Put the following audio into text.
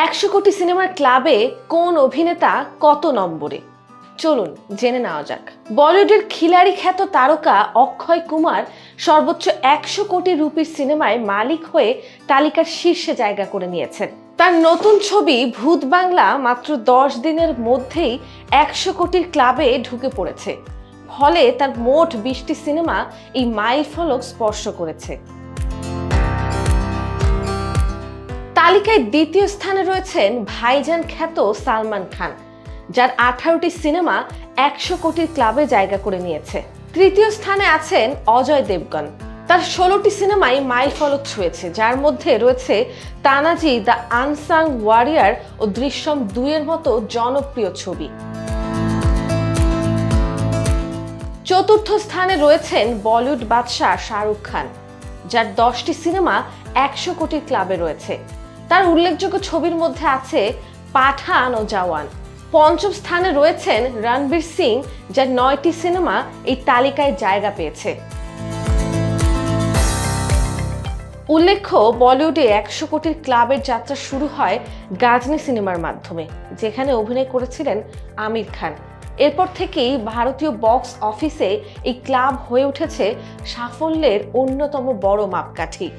100 কোটি সিনেমার ক্লাবে কোন অভিনেতা কত নম্বরে? চলুন জেনে নেওয়া যাক। বলিউডের খিলাড়ি খ্যাত তারকা অক্ষয় কুমার সর্বোচ্চ 100 কোটি রুপির সিনেমায় মালিক হয়ে তালিকার শীর্ষে জায়গা করে নিয়েছেন। তার নতুন ছবি ভূত বাংলা মাত্র 10 দিনের মধ্যেই 100 কোটির ক্লাবে ঢুকে পড়েছে। ফলে তার মোট 20টি সিনেমা এই মাইলফলক স্পর্শ করেছে। তালিকায় দ্বিতীয় স্থানে রয়েছেন ভাইজান খ্যাত সালমান খান, যার 18টি সিনেমা 100 কোটির ক্লাবে জায়গা করে নিয়েছে। তৃতীয় স্থানে আছেন অজয় দেবগন, তার 16টি সিনেমাই মাইলফলক ছুঁয়েছে, যার মধ্যে রয়েছে তানাজি দ্য আনসাং ওয়ারিয়ার ও দৃশ্যম 2 এর মতো জনপ্রিয় ছবি। চতুর্থ স্থানে রয়েছেন বলিউড বাদশাহ শাহরুখ খান, যার 10টি সিনেমা 100 কোটির ক্লাবে রয়েছে। তার উল্লেখযোগ্য ছবির মধ্যে আছে পাঠান ও জওয়ান। পঞ্চম স্থানে রয়েছেন রণবীর সিং, যার 9টি সিনেমা এই তালিকায় জায়গা পেয়েছে। উল্লেখ্য, বলিউডে 100 কোটির ক্লাবের যাত্রা শুরু হয় গাজনি সিনেমার মাধ্যমে, যেখানে অভিনয় করেছিলেন আমির খান। এরপর থেকেই ভারতীয় বক্স অফিসে এই ক্লাব হয়ে উঠেছে সাফল্যের অন্যতম বড় মাপকাঠি।